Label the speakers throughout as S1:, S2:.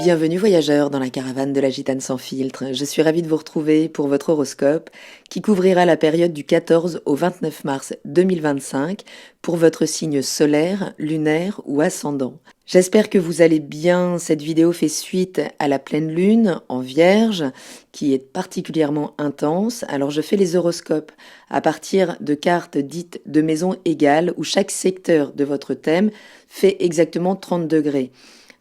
S1: Bienvenue voyageurs dans la caravane de la Gitane sans filtre. Je suis ravie de vous retrouver pour votre horoscope qui couvrira la période du 14 au 29 mars 2025 pour votre signe solaire, lunaire ou ascendant. J'espère que vous allez bien. Cette vidéo fait suite à la pleine lune en Vierge qui est particulièrement intense. Alors je fais les horoscopes à partir de cartes dites de maisons égales où chaque secteur de votre thème fait exactement 30 degrés.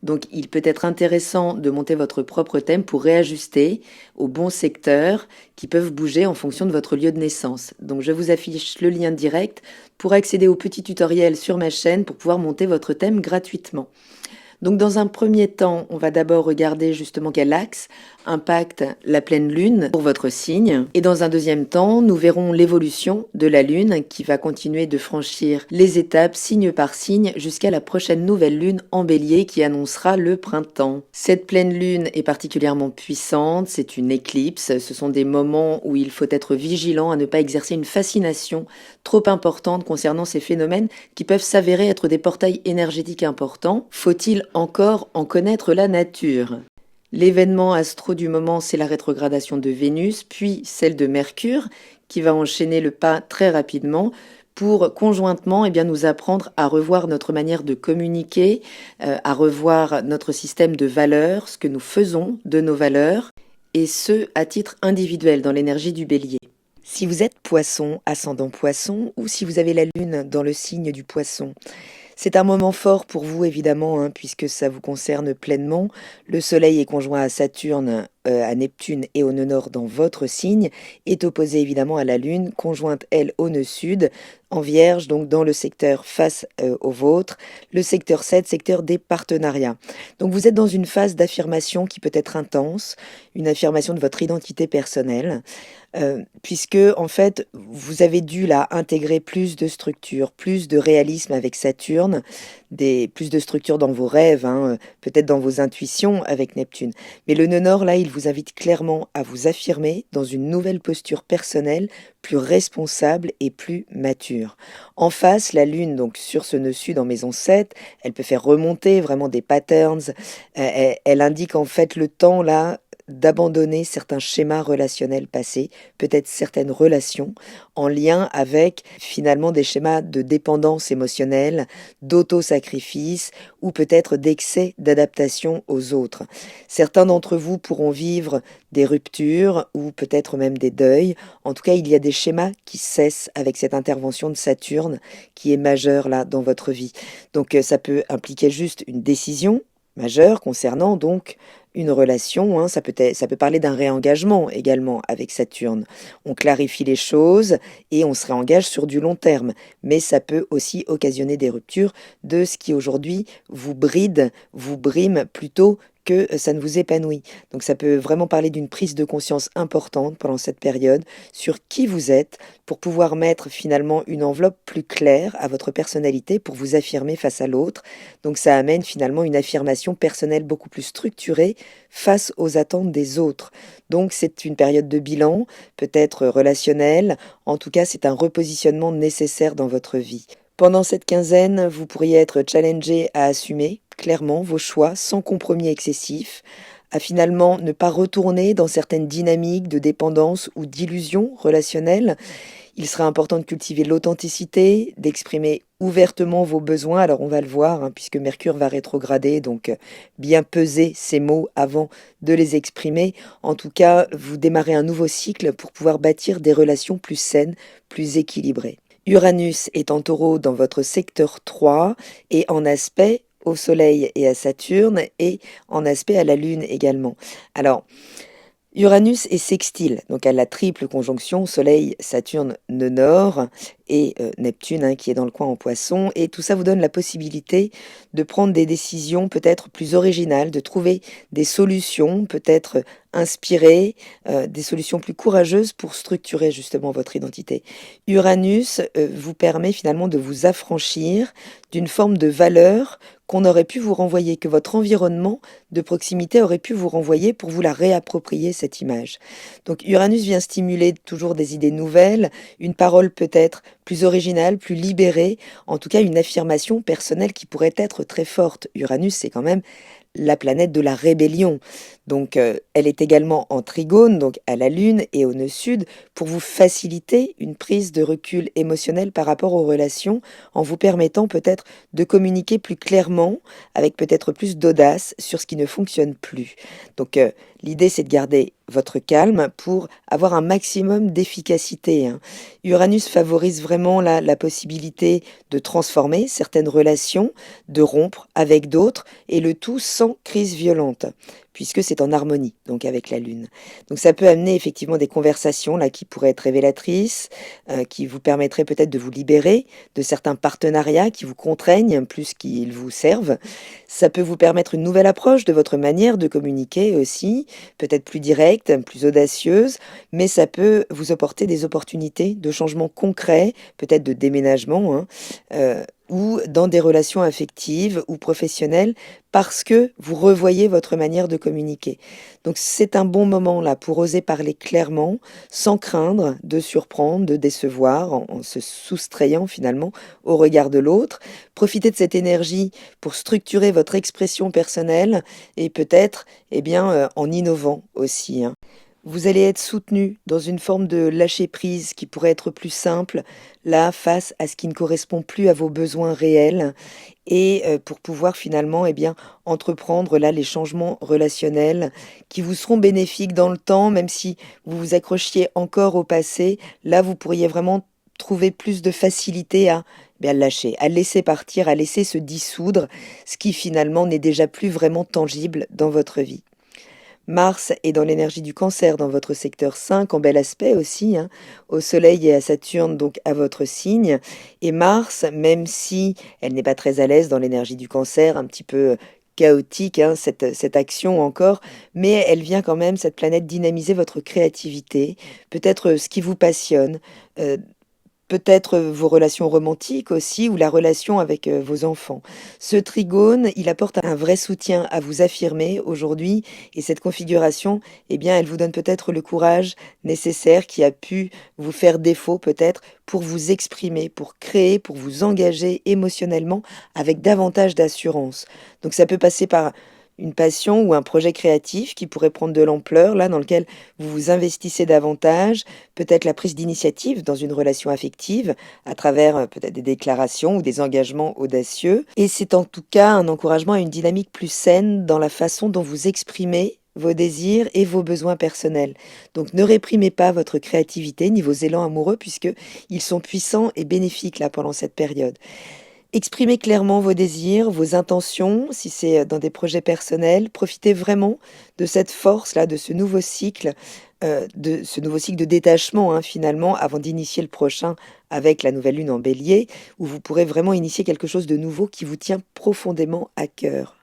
S1: Donc il peut être intéressant de monter votre propre thème pour réajuster aux bons secteurs qui peuvent bouger en fonction de votre lieu de naissance. Donc je vous affiche le lien direct pour accéder au petit tutoriel sur ma chaîne pour pouvoir monter votre thème gratuitement. Donc dans un premier temps, on va d'abord regarder justement quel axe impacte la pleine lune pour votre signe. Et dans un deuxième temps, nous verrons l'évolution de la lune qui va continuer de franchir les étapes signe par signe jusqu'à la prochaine nouvelle lune en bélier qui annoncera le printemps. Cette pleine lune est particulièrement puissante, c'est une éclipse. Ce sont des moments où il faut être vigilant à ne pas exercer une fascination trop importante concernant ces phénomènes qui peuvent s'avérer être des portails énergétiques importants. Faut-il encore en connaître la nature? L'événement astro du moment, c'est la rétrogradation de Vénus, puis celle de Mercure, qui va enchaîner le pas très rapidement pour conjointement nous apprendre à revoir notre manière de communiquer, à revoir notre système de valeurs, ce que nous faisons de nos valeurs, et ce, à titre individuel dans l'énergie du bélier. Si vous êtes poisson, ascendant poisson, ou si vous avez la lune dans le signe du poisson, c'est un moment fort pour vous évidemment, puisque ça vous concerne pleinement. Le soleil est conjoint à Saturne, à Neptune et au nœud nord dans votre signe, est opposé évidemment à la lune, conjointe elle au nœud sud, en Vierge, donc dans le secteur face au vôtre, le secteur 7, secteur des partenariats. Donc vous êtes dans une phase d'affirmation qui peut être intense, une affirmation de votre identité personnelle, puisque en fait vous avez dû là intégrer plus de structure, plus de réalisme avec Saturne, plus de structure dans vos rêves, peut-être dans vos intuitions avec Neptune. Mais le nœud nord là, il vous invite clairement à vous affirmer dans une nouvelle posture personnelle, plus responsable et plus mature. En face, la lune, donc sur ce nœud sud en maison 7, elle peut faire remonter vraiment des patterns, elle indique en fait le temps là d'abandonner certains schémas relationnels passés, peut-être certaines relations en lien avec finalement des schémas de dépendance émotionnelle, d'auto-sacrifice ou peut-être d'excès d'adaptation aux autres. Certains d'entre vous pourront vivre des ruptures ou peut-être même des deuils. En tout cas, il y a des schémas qui cessent avec cette intervention de Saturne qui est majeure là dans votre vie. Donc ça peut impliquer juste une décision majeure concernant donc une relation, ça peut parler d'un réengagement également avec Saturne. On clarifie les choses et on se réengage sur du long terme, mais ça peut aussi occasionner des ruptures de ce qui aujourd'hui vous bride, vous brime plutôt que ça ne vous épanouit. Donc ça peut vraiment parler d'une prise de conscience importante pendant cette période sur qui vous êtes pour pouvoir mettre finalement une enveloppe plus claire à votre personnalité pour vous affirmer face à l'autre. Donc ça amène finalement une affirmation personnelle beaucoup plus structurée face aux attentes des autres. Donc c'est une période de bilan, peut-être relationnel, en tout cas c'est un repositionnement nécessaire dans votre vie. Pendant cette quinzaine, vous pourriez être challengé à assumer clairement vos choix sans compromis excessif, à finalement ne pas retourner dans certaines dynamiques de dépendance ou d'illusion relationnelle. Il sera important de cultiver l'authenticité, d'exprimer ouvertement vos besoins. Alors on va le voir, puisque Mercure va rétrograder, donc bien peser ces mots avant de les exprimer. En tout cas, vous démarrez un nouveau cycle pour pouvoir bâtir des relations plus saines, plus équilibrées. Uranus est en taureau dans votre secteur 3 et en aspect au Soleil et à Saturne et en aspect à la Lune également. Alors, Uranus est sextile, donc à la triple conjonction Soleil, Saturne, nœud nord et Neptune qui est dans le coin en poisson. Et tout ça vous donne la possibilité de prendre des décisions peut-être plus originales, de trouver des solutions peut-être inspirées, des solutions plus courageuses pour structurer justement votre identité. Uranus vous permet finalement de vous affranchir d'une forme de valeur qu'on aurait pu vous renvoyer, que votre environnement de proximité aurait pu vous renvoyer pour vous la réapproprier, cette image. Donc Uranus vient stimuler toujours des idées nouvelles, une parole peut-être plus originale, plus libérée, en tout cas une affirmation personnelle qui pourrait être très forte. Uranus, c'est quand même la planète de la rébellion. Donc elle est également en trigone, donc à la Lune et au nœud sud, pour vous faciliter une prise de recul émotionnel par rapport aux relations, en vous permettant peut-être de communiquer plus clairement, avec peut-être plus d'audace sur ce qui ne fonctionne plus. Donc l'idée c'est de garder votre calme pour avoir un maximum d'efficacité, hein. Uranus favorise vraiment la possibilité de transformer certaines relations, de rompre avec d'autres, et le tout sans crise violente, puisque c'est en harmonie donc avec la Lune. Donc ça peut amener effectivement des conversations là qui pourraient être révélatrices, qui vous permettraient peut-être de vous libérer de certains partenariats qui vous contraignent plus qu'ils vous servent. Ça peut vous permettre une nouvelle approche de votre manière de communiquer aussi, peut-être plus directe, plus audacieuse, mais ça peut vous apporter des opportunités de changements concrets, peut-être de déménagement, hein, ou dans des relations affectives ou professionnelles, parce que vous revoyez votre manière de communiquer. Donc c'est un bon moment là pour oser parler clairement, sans craindre de surprendre, de décevoir, en se soustrayant finalement au regard de l'autre. Profitez de cette énergie pour structurer votre expression personnelle et peut-être en innovant aussi, hein. Vous allez être soutenu dans une forme de lâcher-prise qui pourrait être plus simple, là, face à ce qui ne correspond plus à vos besoins réels, et pour pouvoir finalement entreprendre là les changements relationnels qui vous seront bénéfiques dans le temps, même si vous vous accrochiez encore au passé, là vous pourriez vraiment trouver plus de facilité à lâcher, à laisser partir, à laisser se dissoudre, ce qui finalement n'est déjà plus vraiment tangible dans votre vie. Mars est dans l'énergie du Cancer, dans votre secteur 5, en bel aspect aussi, hein, au Soleil et à Saturne, donc à votre signe. Et Mars, même si elle n'est pas très à l'aise dans l'énergie du Cancer, un petit peu chaotique, hein, cette action encore, mais elle vient quand même, cette planète, dynamiser votre créativité, peut-être ce qui vous passionne, peut-être vos relations romantiques aussi, ou la relation avec vos enfants. Ce trigone, il apporte un vrai soutien à vous affirmer aujourd'hui, et cette configuration, elle vous donne peut-être le courage nécessaire qui a pu vous faire défaut peut-être pour vous exprimer, pour créer, pour vous engager émotionnellement avec davantage d'assurance. Donc ça peut passer par une passion ou un projet créatif qui pourrait prendre de l'ampleur, là, dans lequel vous vous investissez davantage, peut-être la prise d'initiative dans une relation affective, à travers peut-être des déclarations ou des engagements audacieux. Et c'est en tout cas un encouragement à une dynamique plus saine dans la façon dont vous exprimez vos désirs et vos besoins personnels. Donc ne réprimez pas votre créativité ni vos élans amoureux, puisque ils sont puissants et bénéfiques là pendant cette période. Exprimez clairement vos désirs, vos intentions, si c'est dans des projets personnels. Profitez vraiment de cette force-là, de ce nouveau cycle, de détachement, hein, finalement, avant d'initier le prochain avec la nouvelle lune en bélier, où vous pourrez vraiment initier quelque chose de nouveau qui vous tient profondément à cœur.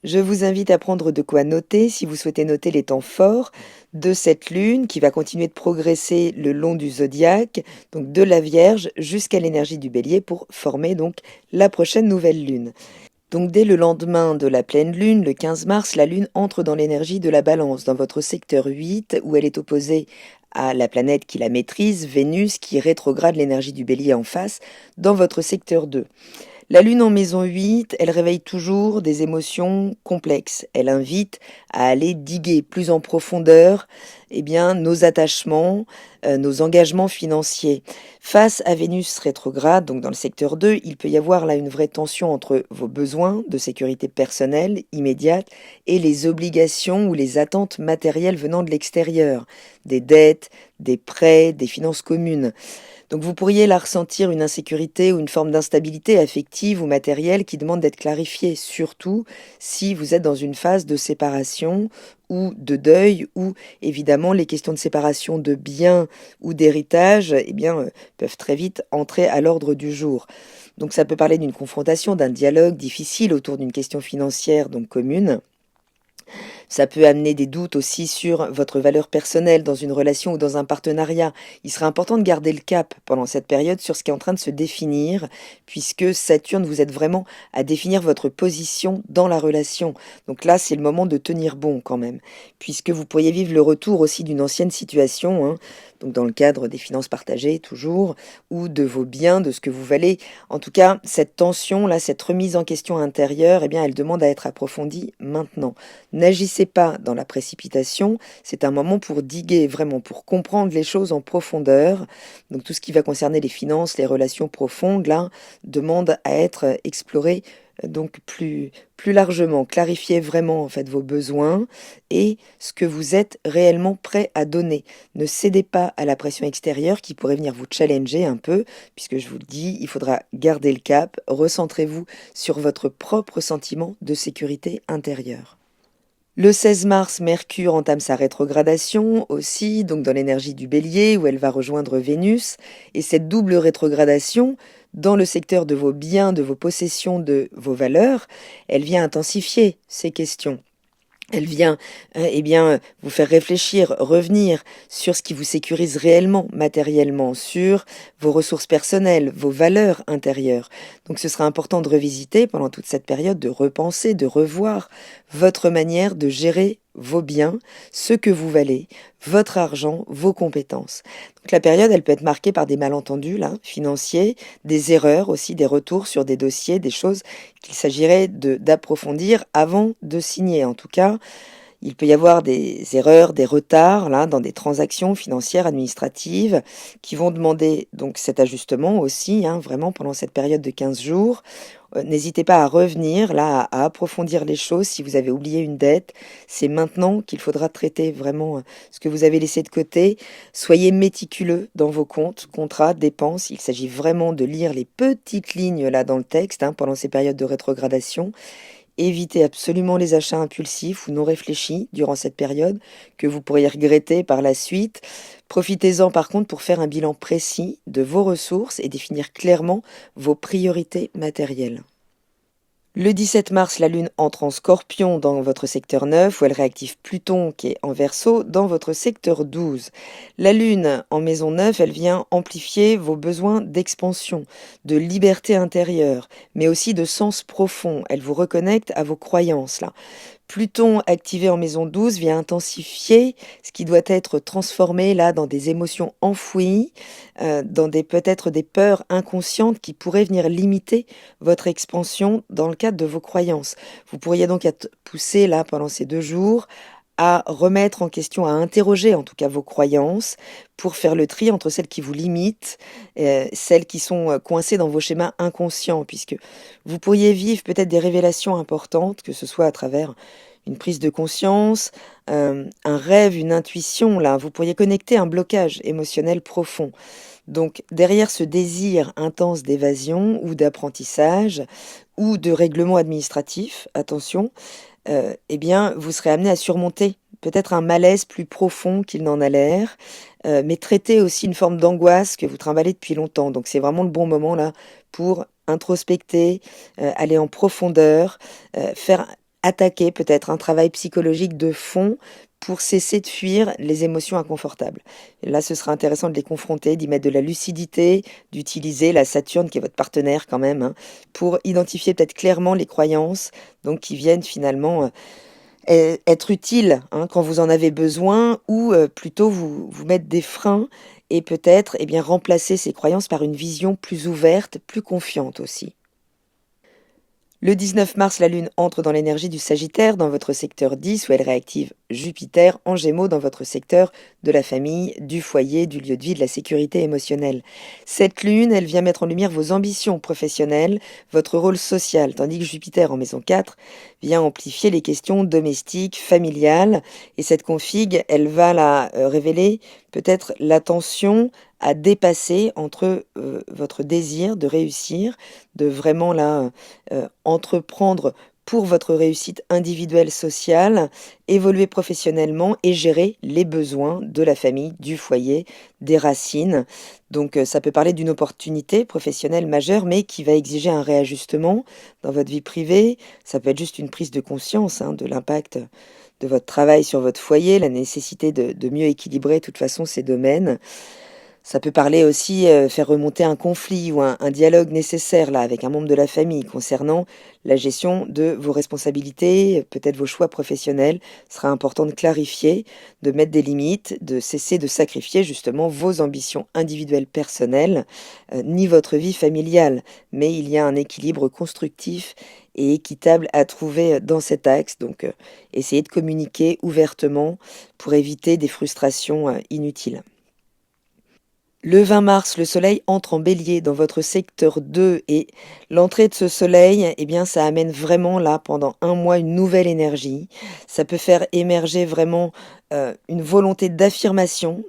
S1: Je vous invite à prendre de quoi noter si vous souhaitez noter les temps forts de cette lune qui va continuer de progresser le long du zodiaque, donc de la Vierge jusqu'à l'énergie du Bélier pour former donc la prochaine nouvelle lune. Donc dès le lendemain de la pleine lune, le 15 mars, la lune entre dans l'énergie de la Balance, dans votre secteur 8, où elle est opposée à la planète qui la maîtrise, Vénus, qui rétrograde l'énergie du Bélier en face, dans votre secteur 2. La lune en maison 8, elle réveille toujours des émotions complexes. Elle invite à aller diguer plus en profondeur nos attachements, nos engagements financiers. Face à Vénus rétrograde, donc dans le secteur 2, il peut y avoir là une vraie tension entre vos besoins de sécurité personnelle immédiate et les obligations ou les attentes matérielles venant de l'extérieur, des dettes, des prêts, des finances communes. Donc vous pourriez là ressentir une insécurité ou une forme d'instabilité affective ou matérielle qui demande d'être clarifiée, surtout si vous êtes dans une phase de séparation ou de deuil, où évidemment les questions de séparation de biens ou d'héritage peuvent très vite entrer à l'ordre du jour. Donc ça peut parler d'une confrontation, d'un dialogue difficile autour d'une question financière donc commune. Ça peut amener des doutes aussi sur votre valeur personnelle dans une relation ou dans un partenariat. Il sera important de garder le cap pendant cette période sur ce qui est en train de se définir, puisque Saturne vous aide vraiment à définir votre position dans la relation. Donc là, c'est le moment de tenir bon quand même, puisque vous pourriez vivre le retour aussi d'une ancienne situation, hein, donc dans le cadre des finances partagées toujours, ou de vos biens, de ce que vous valez. En tout cas, cette tension-là, cette remise en question intérieure, eh bien, elle demande à être approfondie maintenant. N'agissez pas dans la précipitation, c'est un moment pour diguer, vraiment, pour comprendre les choses en profondeur. Donc tout ce qui va concerner les finances, les relations profondes, là, demande à être exploré donc plus largement. Clarifiez vraiment en fait vos besoins et ce que vous êtes réellement prêt à donner. Ne cédez pas à la pression extérieure qui pourrait venir vous challenger un peu, puisque je vous le dis, il faudra garder le cap, recentrez-vous sur votre propre sentiment de sécurité intérieure. Le 16 mars, Mercure entame sa rétrogradation aussi, donc dans l'énergie du Bélier, où elle va rejoindre Vénus. Et cette double rétrogradation, dans le secteur de vos biens, de vos possessions, de vos valeurs, elle vient intensifier ces questions. Elle vient, vous faire réfléchir, revenir sur ce qui vous sécurise réellement, matériellement, sur vos ressources personnelles, vos valeurs intérieures. Donc ce sera important de revisiter pendant toute cette période, de repenser, de revoir votre manière de gérer vos biens, ce que vous valez, votre argent, vos compétences. Donc la période, elle peut être marquée par des malentendus là, financiers, des erreurs aussi, des retours sur des dossiers, des choses qu'il s'agirait d'approfondir avant de signer. En tout cas, il peut y avoir des erreurs, des retards là dans des transactions financières, administratives qui vont demander donc cet ajustement aussi, hein, vraiment pendant cette période de 15 jours. N'hésitez pas à revenir là, à approfondir les choses. Si vous avez oublié une dette, c'est maintenant qu'il faudra traiter vraiment ce que vous avez laissé de côté. Soyez méticuleux dans vos comptes, contrats, dépenses. Il s'agit vraiment de lire les petites lignes là dans le texte, hein, pendant ces périodes de rétrogradation. Évitez absolument les achats impulsifs ou non réfléchis durant cette période que vous pourriez regretter par la suite. Profitez-en par contre pour faire un bilan précis de vos ressources et définir clairement vos priorités matérielles. Le 17 mars, la Lune entre en Scorpion dans votre secteur 9, où elle réactive Pluton qui est en Verseau dans votre secteur 12. La Lune en maison 9, elle vient amplifier vos besoins d'expansion, de liberté intérieure, mais aussi de sens profond. Elle vous reconnecte à vos croyances là. Pluton activé en maison 12 vient intensifier ce qui doit être transformé là dans des émotions enfouies, dans peut-être des peurs inconscientes qui pourraient venir limiter votre expansion dans le cadre de vos croyances. Vous pourriez donc être poussé là pendant ces 2 jours à remettre en question, à interroger en tout cas vos croyances pour faire le tri entre celles qui vous limitent, celles qui sont coincées dans vos schémas inconscients, puisque vous pourriez vivre peut-être des révélations importantes, que ce soit à travers une prise de conscience, un rêve, une intuition, là, vous pourriez connecter un blocage émotionnel profond. Donc derrière ce désir intense d'évasion ou d'apprentissage ou de règlement administratif, attention, vous serez amené à surmonter peut-être un malaise plus profond qu'il n'en a l'air, mais traiter aussi une forme d'angoisse que vous trimballez depuis longtemps. Donc c'est vraiment le bon moment là pour introspecter, aller en profondeur, faire attaquer peut-être un travail psychologique de fond pour cesser de fuir les émotions inconfortables. Et là, ce sera intéressant de les confronter, d'y mettre de la lucidité, d'utiliser la Saturne, qui est votre partenaire quand même, hein, pour identifier peut-être clairement les croyances donc qui viennent finalement être utiles hein, quand vous en avez besoin, ou plutôt vous mettre des freins et peut-être remplacer ces croyances par une vision plus ouverte, plus confiante aussi. Le 19 mars, la Lune entre dans l'énergie du Sagittaire dans votre secteur 10 où elle réactive Jupiter en Gémeaux dans votre secteur de la famille, du foyer, du lieu de vie, de la sécurité émotionnelle. Cette Lune, elle vient mettre en lumière vos ambitions professionnelles, votre rôle social, tandis que Jupiter en maison 4 vient amplifier les questions domestiques, familiales. Et cette config, elle va la révéler peut-être la tension à dépasser entre votre désir de réussir, de vraiment entreprendre pour votre réussite individuelle, sociale, évoluer professionnellement et gérer les besoins de la famille, du foyer, des racines. Donc ça peut parler d'une opportunité professionnelle majeure, mais qui va exiger un réajustement dans votre vie privée. Ça peut être juste une prise de conscience de l'impact de votre travail sur votre foyer, la nécessité de mieux équilibrer de toute façon ces domaines. Ça peut parler aussi, faire remonter un conflit ou un dialogue nécessaire là avec un membre de la famille concernant la gestion de vos responsabilités, peut-être vos choix professionnels. Ce sera important de clarifier, de mettre des limites, de cesser de sacrifier justement vos ambitions individuelles personnelles, ni votre vie familiale. Mais il y a un équilibre constructif et équitable à trouver dans cet axe. Donc, essayez de communiquer ouvertement pour éviter des frustrations inutiles. Le 20 mars, le soleil entre en bélier dans votre secteur 2 et l'entrée de ce soleil, eh bien, ça amène vraiment là, pendant un mois, une nouvelle énergie. Ça peut faire émerger vraiment une volonté d'affirmation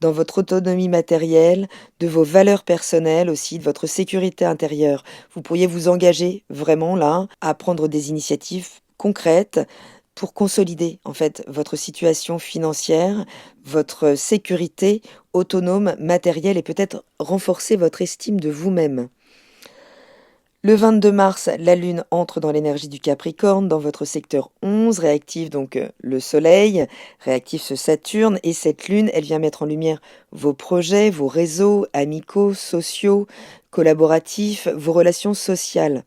S1: dans votre autonomie matérielle, de vos valeurs personnelles aussi, de votre sécurité intérieure. Vous pourriez vous engager vraiment là à prendre des initiatives concrètes pour consolider en fait votre situation financière, votre sécurité autonome, matérielle et peut-être renforcer votre estime de vous-même. Le 22 mars, la Lune entre dans l'énergie du Capricorne, dans votre secteur 11, réactive donc le Soleil, réactive ce Saturne, et cette Lune, elle vient mettre en lumière vos projets, vos réseaux amicaux, sociaux, collaboratifs, vos relations sociales.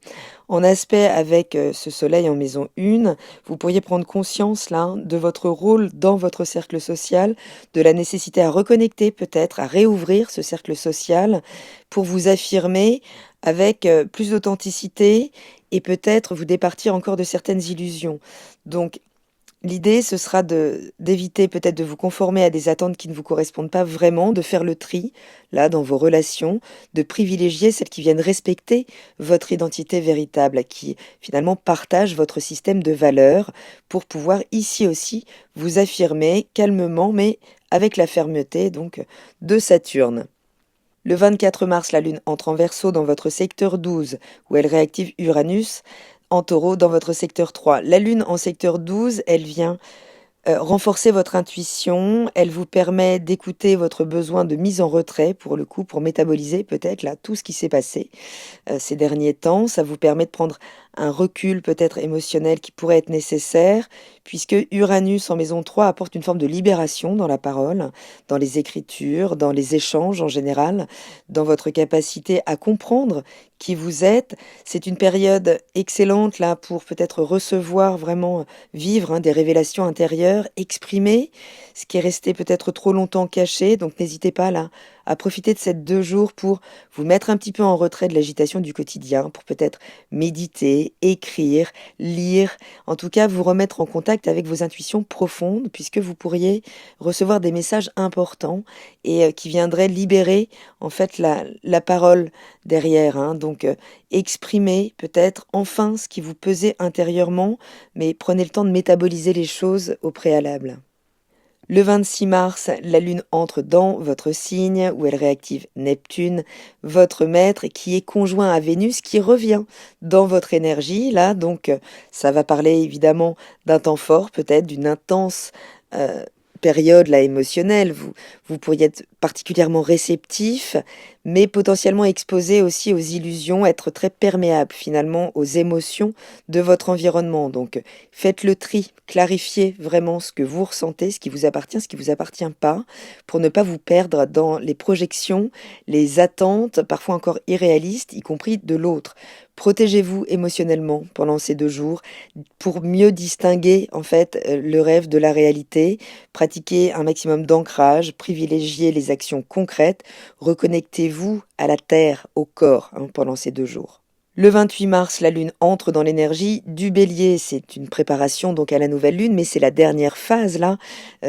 S1: En aspect avec ce Soleil en maison 1, vous pourriez prendre conscience là de votre rôle dans votre cercle social, de la nécessité à reconnecter peut-être, à réouvrir ce cercle social pour vous affirmer avec plus d'authenticité et peut-être vous départir encore de certaines illusions. Donc l'idée, ce sera d'éviter peut-être de vous conformer à des attentes qui ne vous correspondent pas vraiment, de faire le tri, là, dans vos relations, de privilégier celles qui viennent respecter votre identité véritable, qui finalement partagent votre système de valeurs, pour pouvoir ici aussi vous affirmer calmement, mais avec la fermeté, donc, de Saturne. Le 24 mars, la Lune entre en Verseau dans votre secteur 12, où elle réactive Uranus en Taureau dans votre secteur 3. La Lune en secteur 12, elle vient renforcer votre intuition, elle vous permet d'écouter votre besoin de mise en retrait, pour le coup, pour métaboliser peut-être là tout ce qui s'est passé ces derniers temps. Ça vous permet de prendre un recul peut-être émotionnel qui pourrait être nécessaire, puisque Uranus en maison 3 apporte une forme de libération dans la parole, dans les écritures, dans les échanges en général, dans votre capacité à comprendre qui vous êtes. C'est une période excellente là pour peut-être recevoir vraiment, vivre des révélations intérieures, exprimer ce qui est resté peut-être trop longtemps caché. Donc n'hésitez pas là à profiter de ces 2 jours pour vous mettre un petit peu en retrait de l'agitation du quotidien, pour peut-être méditer, écrire, lire, en tout cas vous remettre en contact avec vos intuitions profondes, puisque vous pourriez recevoir des messages importants et qui viendraient libérer en fait la parole derrière. Donc exprimez peut-être enfin ce qui vous pesait intérieurement, mais prenez le temps de métaboliser les choses au préalable. Le 26 mars, la Lune entre dans votre signe où elle réactive Neptune, votre maître, qui est conjoint à Vénus, qui revient dans votre énergie. Là, donc, ça va parler évidemment d'un temps fort, peut-être d'une intense période là émotionnelle. Vous pourriez être particulièrement réceptif, mais potentiellement exposé aussi aux illusions, être très perméable finalement aux émotions de votre environnement. Donc faites le tri, clarifiez vraiment ce que vous ressentez, ce qui vous appartient, ce qui vous appartient pas, pour ne pas vous perdre dans les projections, les attentes, parfois encore irréalistes, y compris de l'autre. Protégez-vous émotionnellement pendant ces 2 jours pour mieux distinguer en fait le rêve de la réalité. Pratiquez un maximum d'ancrage, privilégiez les actions concrètes, reconnectez-vous à la terre, au corps pendant ces 2 jours. Le 28 mars, la Lune entre dans l'énergie du Bélier. C'est une préparation donc à la nouvelle Lune, mais c'est la dernière phase là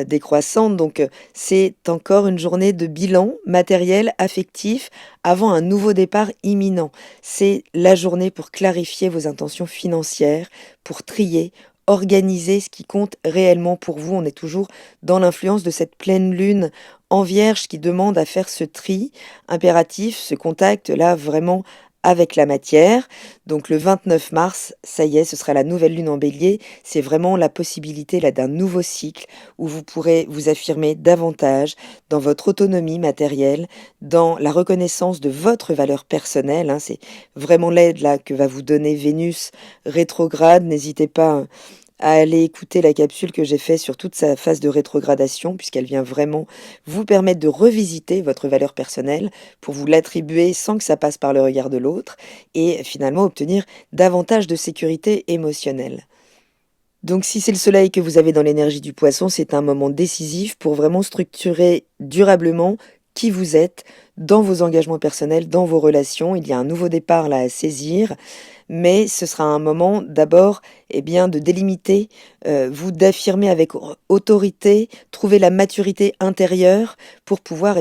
S1: décroissante. Donc c'est encore une journée de bilan matériel, affectif, avant un nouveau départ imminent. C'est la journée pour clarifier vos intentions financières, pour trier, organiser ce qui compte réellement pour vous. On est toujours dans l'influence de cette pleine Lune en Vierge qui demande à faire ce tri impératif, ce contact là vraiment avec la matière. Donc le 29 mars, ça y est, ce sera la nouvelle Lune en Bélier. C'est vraiment la possibilité là d'un nouveau cycle où vous pourrez vous affirmer davantage dans votre autonomie matérielle, dans la reconnaissance de votre valeur personnelle. C'est vraiment l'aide là que va vous donner Vénus rétrograde. N'hésitez pas à aller écouter la capsule que j'ai faite sur toute sa phase de rétrogradation, puisqu'elle vient vraiment vous permettre de revisiter votre valeur personnelle pour vous l'attribuer sans que ça passe par le regard de l'autre et finalement obtenir davantage de sécurité émotionnelle. Donc si c'est le soleil que vous avez dans l'énergie du poisson, c'est un moment décisif pour vraiment structurer durablement qui vous êtes dans vos engagements personnels, dans vos relations. Il y a un nouveau départ là à saisir, mais ce sera un moment d'abord de délimiter, vous d'affirmer avec autorité, trouver la maturité intérieure pour pouvoir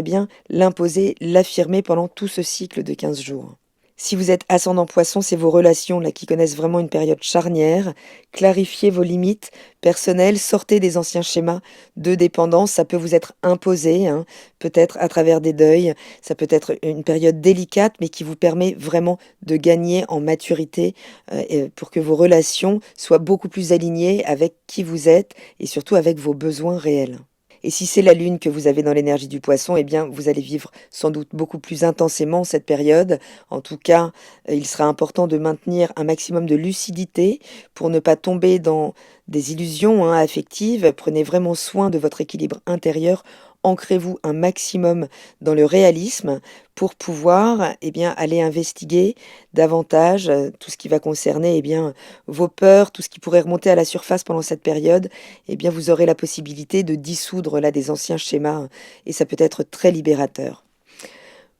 S1: l'imposer, l'affirmer pendant tout ce cycle de 15 jours. Si vous êtes ascendant poisson, c'est vos relations là qui connaissent vraiment une période charnière. Clarifiez vos limites personnelles, sortez des anciens schémas de dépendance. Ça peut vous être imposé, hein, peut-être à travers des deuils. Ça peut être une période délicate, mais qui vous permet vraiment de gagner en maturité pour que vos relations soient beaucoup plus alignées avec qui vous êtes et surtout avec vos besoins réels. Et si c'est la lune que vous avez dans l'énergie du poisson, eh bien, vous allez vivre sans doute beaucoup plus intensément cette période. En tout cas, il sera important de maintenir un maximum de lucidité pour ne pas tomber dans des illusions affectives. Prenez vraiment soin de votre équilibre intérieur. Ancrez-vous un maximum dans le réalisme pour pouvoir aller investiguer davantage tout ce qui va concerner vos peurs, tout ce qui pourrait remonter à la surface pendant cette période. Vous aurez la possibilité de dissoudre là des anciens schémas et ça peut être très libérateur.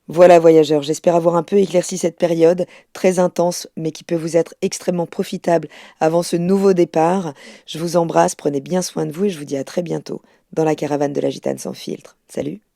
S1: Voilà voyageurs, j'espère avoir un peu éclairci cette période très intense mais qui peut vous être extrêmement profitable avant ce nouveau départ. Je vous embrasse, prenez bien soin de vous et je vous dis à très bientôt dans la caravane de la Gitane sans filtre. Salut!